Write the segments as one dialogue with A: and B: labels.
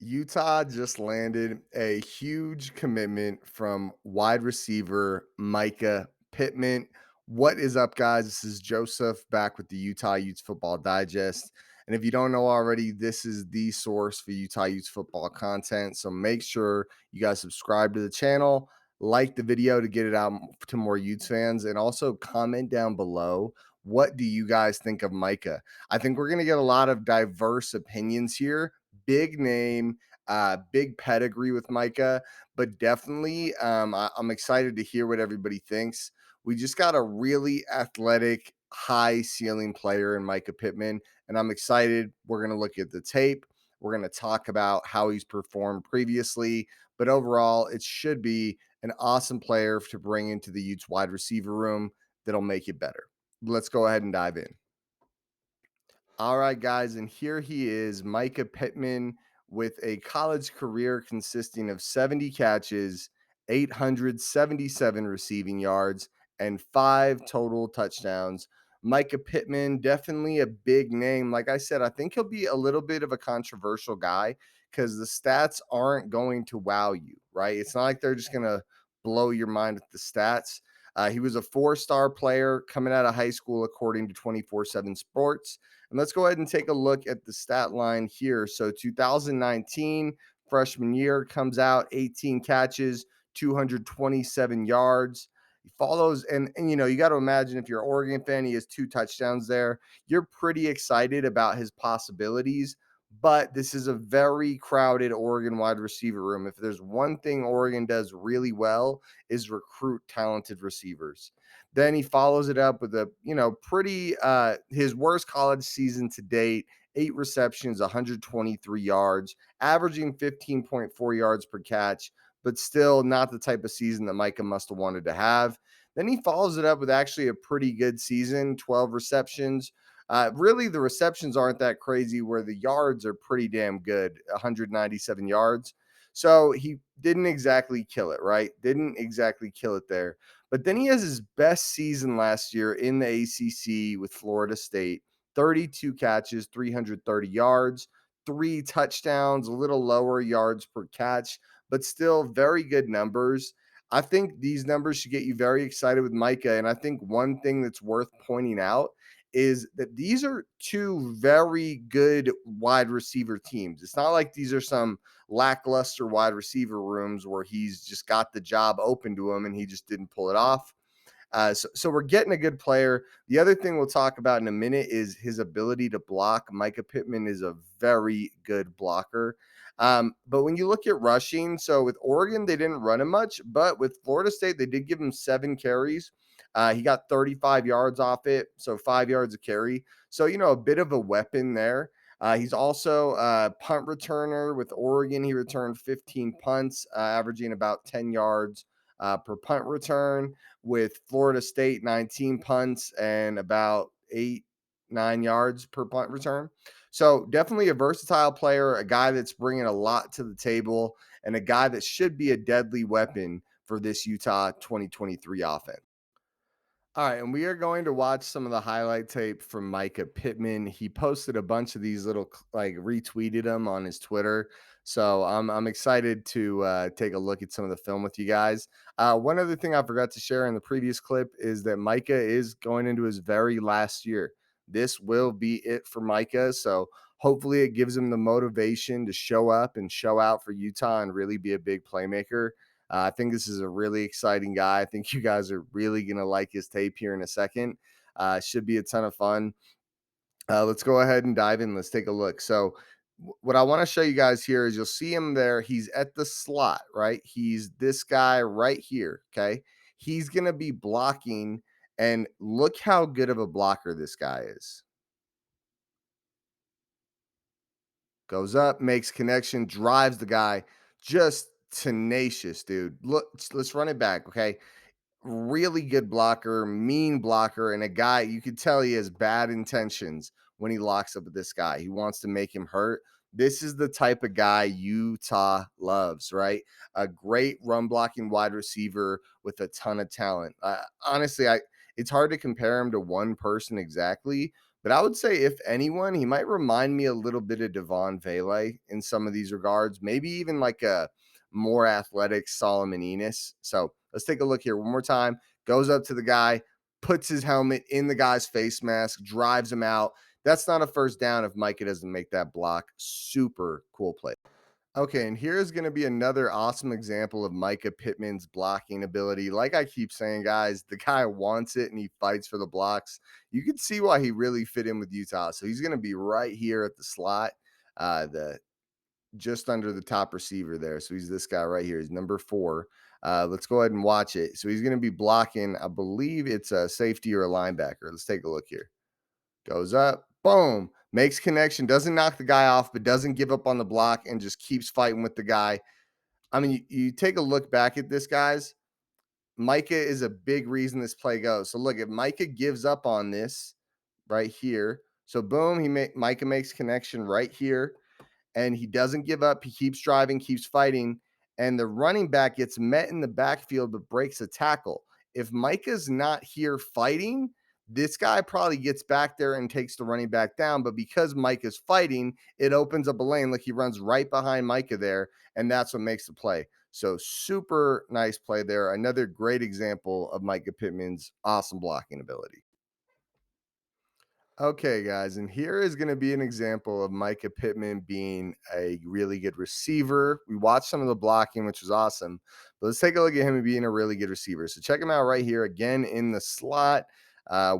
A: Utah just landed a huge commitment from wide receiver Mycah Pittman. What is up, guys? This is Joseph back with the Utah Utes Football Digest. And if you don't know already, this is the source for Utah Utes football content. So make sure you guys subscribe to the channel, like the video to get it out to more Utes fans, and also comment down below. What do you guys think of Mycah? I think we're going to get a lot of diverse opinions here. Big name, big pedigree with Mycah, but definitely I'm excited to hear what everybody thinks. We just got a really athletic, high ceiling player in Mycah Pittman, and I'm excited. We're going to look at the tape. We're going to talk about how he's performed previously, but overall, it should be an awesome player to bring into the Utes wide receiver room that'll make it better. Let's go ahead and dive in. All right, guys, and here he is, Mycah Pittman, with a college career consisting of 70 catches, 877 receiving yards, and 5 total touchdowns. Mycah Pittman, definitely a big name. Like I said, I think he'll be a little bit of a controversial guy because the stats aren't going to wow you, right? It's not like they're just going to blow your mind with the stats. He was a 4-star player coming out of high school, according to 24/7 Sports. And let's go ahead and take a look at the stat line here. So 2019 freshman year comes out 18 catches, 227 yards. He follows and you know, you got to imagine if you're an Oregon fan, he has 2 touchdowns there. You're pretty excited about his possibilities, but this is a very crowded Oregon wide receiver room. If there's one thing Oregon does really well is recruit talented receivers. Then he follows it up with a, pretty his worst college season to date, 8 receptions, 123 yards, averaging 15.4 yards per catch, but still not the type of season that Mycah must have wanted to have. Then he follows it up with actually a pretty good season, 12 receptions. Really, the receptions aren't that crazy, where the yards are pretty damn good, 197 yards. So he didn't exactly kill it, right? Didn't exactly kill it there. But then he has his best season last year in the ACC with Florida State, 32 catches, 330 yards, 3 touchdowns, a little lower yards per catch, but still very good numbers. I think these numbers should get you very excited with Mycah. And I think one thing that's worth pointing out is that these are two very good wide receiver teams. It's not like these are some lackluster wide receiver rooms where he's just got the job open to him and he just didn't pull it off. So we're getting a good player. The other thing we'll talk about in a minute is his ability to block. Mycah Pittman is a very good blocker. But when you look at rushing, so with Oregon, they didn't run him much, but with Florida State, they did give him 7 carries. He got 35 yards off it, so 5 yards a carry. So, a bit of a weapon there. He's also a punt returner with Oregon. He returned 15 punts, averaging about 10 yards per punt return. With Florida State, 19 punts and about 8, 9 yards per punt return. So definitely a versatile player, a guy that's bringing a lot to the table, and a guy that should be a deadly weapon for this Utah 2023 offense. All right, and we are going to watch some of the highlight tape from Mycah Pittman. He posted a bunch of these little, like, retweeted them on his Twitter. So I'm excited to take a look at some of the film with you guys. One other thing I forgot to share in the previous clip is that Mycah is going into his very last year. This will be it for Mycah. So hopefully it gives him the motivation to show up and show out for Utah and really be a big playmaker. I think this is a really exciting guy. I think you guys are really going to like his tape here in a second. Should be a ton of fun. Let's go ahead and dive in. Let's take a look. So, what I want to show you guys here is you'll see him there. He's at the slot, right? He's this guy right here. Okay. He's going to be blocking. And look how good of a blocker this guy is. Goes up, makes connection, drives the guy. Just tenacious, dude. Look, let's run it back. Okay. Really good blocker, mean blocker, and a guy you could tell he has bad intentions when he locks up with this guy. He wants to make him hurt. This is the type of guy Utah loves, right? A great run blocking wide receiver with a ton of talent. Honestly, it's hard to compare him to one person exactly, But I would say, if anyone, he might remind me a little bit of Devon Vele in some of these regards, maybe even like a more athletic Solomon Enos. So let's take a look here one more time. Goes up to the guy, puts his helmet in the guy's face mask, drives him out. That's not a first down if Micah doesn't make that block. Super cool play. Okay, and here's going to be another awesome example of Mycah Pittman's blocking ability. Like I keep saying, guys, the guy wants it and he fights for the blocks. You can see why he really fit in with Utah. So he's going to be right here at the slot, the just under the top receiver there. So he's this guy right here. He's number 4. Let's go ahead and watch it. So he's going to be blocking, I believe it's a safety or a linebacker. Let's take a look here. Goes up, boom, makes connection, doesn't knock the guy off, but doesn't give up on the block and just keeps fighting with the guy. I mean, you take a look back at this, guys. Micah is a big reason this play goes. So look, if Micah gives up on this right here, so boom, Micah makes connection right here, and he doesn't give up. He keeps driving, keeps fighting, and the running back gets met in the backfield but breaks a tackle. If Micah's not here fighting, this guy probably gets back there and takes the running back down. But because Micah's fighting, it opens up a lane. Like, he runs right behind Micah there, and that's what makes the play. So super nice play there. Another great example of Mycah Pittman's awesome blocking ability. Okay, guys, and here is going to be an example of Mycah Pittman being a really good receiver. We watched some of the blocking, which was awesome, but let's take a look at him being a really good receiver. So check him out right here again in the slot. Uh,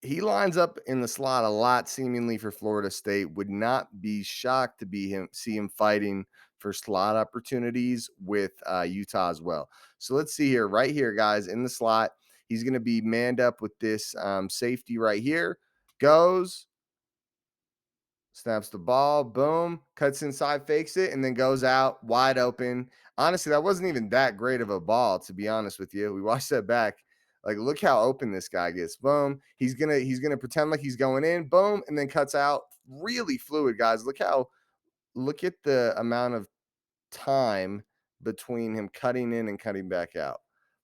A: he lines up in the slot a lot, seemingly for Florida State. Would not be shocked to see him fighting for slot opportunities with Utah as well. So let's see here, right here, guys, in the slot. He's going to be manned up with this safety right here. Goes, snaps the ball, boom, cuts inside, fakes it, and then goes out wide open. Honestly, that wasn't even that great of a ball, to be honest with you. We watched that back. Like, look how open this guy gets. Boom. He's gonna pretend like he's going in, boom, and then cuts out. Really fluid, guys. Look at the amount of time between him cutting in and cutting back out.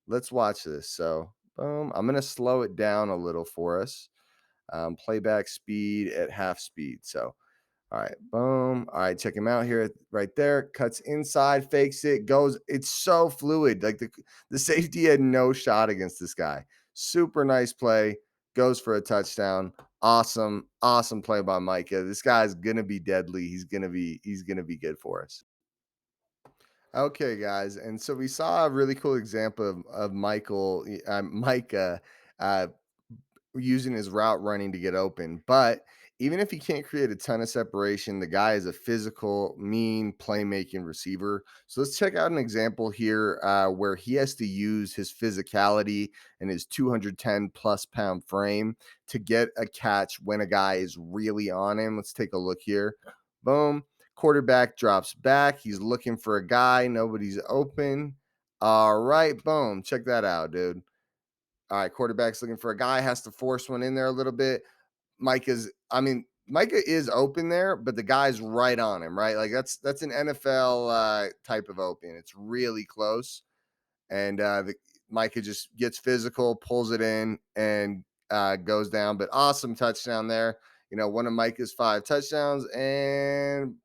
A: Let's watch this. So, boom. I'm gonna slow it down a little for us. Playback speed at half speed. So, all right, boom. All right, check him out here, right there. Cuts inside, fakes it, goes. It's so fluid. Like, the safety had no shot against this guy. Super nice play. Goes for a touchdown. Awesome, awesome play by Micah. This guy's gonna be deadly. He's gonna be good for us. Okay, guys, and so we saw a really cool example of Micah. Uh, Using his route running to get open. But even if he can't create a ton of separation, the guy is a physical, mean, playmaking receiver. So let's check out an example here where he has to use his physicality and his 210 plus pound frame to get a catch when a guy is really on him. Let's take a look here. Boom. Quarterback drops back. He's looking for a guy. Nobody's open. All right. Boom. Check that out, dude. All right, quarterback's looking for a guy, has to force one in there a little bit. Micah is open there, but the guy's right on him, right? Like, that's an NFL type of open. It's really close. And Micah just gets physical, pulls it in, and goes down. But awesome touchdown there. One of Micah's 5 touchdowns. And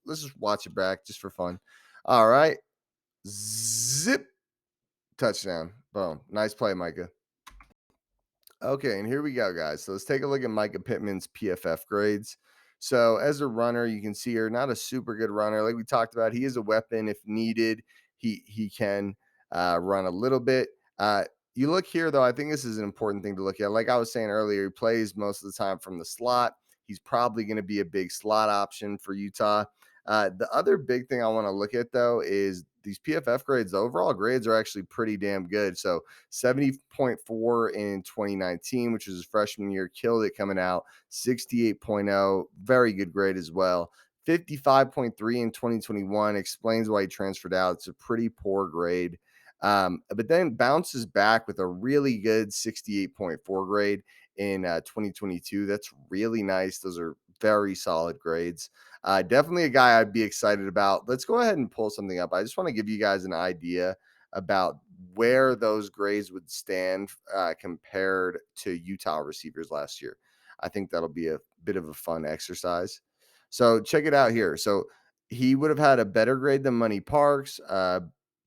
A: let's just watch it back just for fun. All right. Zip, touchdown. Boom. Nice play, Micah. Okay, and here we go, guys. So let's take a look at Mycah Pittman's PFF grades. So as a runner, you can see here, not a super good runner. Like we talked about, he is a weapon if needed. He can run a little bit. You look here, though, I think this is an important thing to look at. Like I was saying earlier, he plays most of the time from the slot. He's probably going to be a big slot option for Utah. The other big thing I want to look at, though, is these PFF grades. The overall grades are actually pretty damn good. So 70.4 in 2019, which was his freshman year, killed it coming out. 68.0, very good grade as well. 55.3 in 2021 explains why he transferred out. It's a pretty poor grade. But then bounces back with a really good 68.4 grade in 2022. That's really nice. Those are very solid grades. Definitely a guy I'd be excited about. Let's go ahead and pull something up. I just want to give you guys an idea about where those grades would stand compared to Utah receivers last year. I think that'll be a bit of a fun exercise. So check it out here. So he would have had a better grade than Money Parks,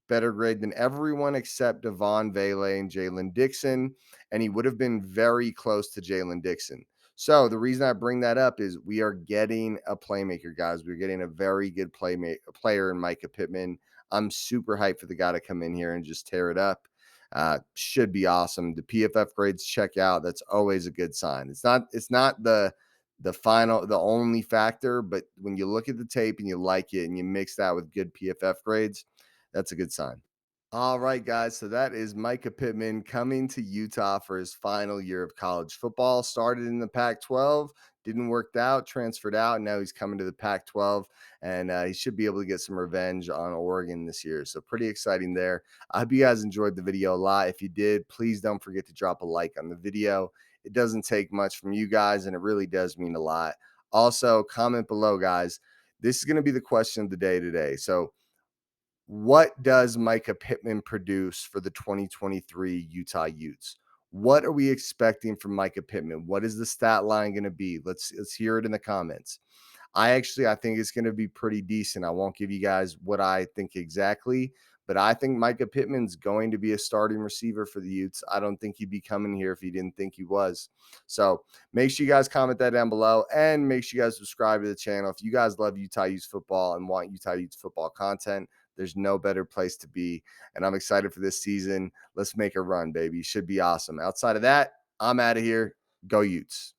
A: better grade than everyone except Devon Vele and Jalen Dixon, and he would have been very close to Jalen Dixon. So the reason I bring that up is we are getting a playmaker, guys. We're getting a very good player in Mycah Pittman. I'm super hyped for the guy to come in here and just tear it up. Should be awesome. The PFF grades check out. That's always a good sign. It's not the only factor, but when you look at the tape and you like it and you mix that with good PFF grades, that's a good sign. All right, guys. So that is Micah Pittman coming to Utah for his final year of college football. Started in the Pac 12, didn't work out, transferred out. And now he's coming to the Pac 12, and he should be able to get some revenge on Oregon this year. So, pretty exciting there. I hope you guys enjoyed the video a lot. If you did, please don't forget to drop a like on the video. It doesn't take much from you guys, and it really does mean a lot. Also, comment below, guys. This is going to be the question of the day today. So, what does Mycah Pittman produce for the 2023 Utah Utes? What are we expecting from Mycah Pittman? What is the stat line going to be? Let's hear it in the comments. I think it's going to be pretty decent. I won't give you guys what I think exactly, but I think Mycah Pittman's going to be a starting receiver for the Utes. I don't think he'd be coming here if he didn't think he was. So make sure you guys comment that down below, and make sure you guys subscribe to the channel. If you guys love Utah Utes football and want Utah Utes football content, there's no better place to be. And I'm excited for this season. Let's make a run, baby. Should be awesome. Outside of that, I'm out of here. Go Utes.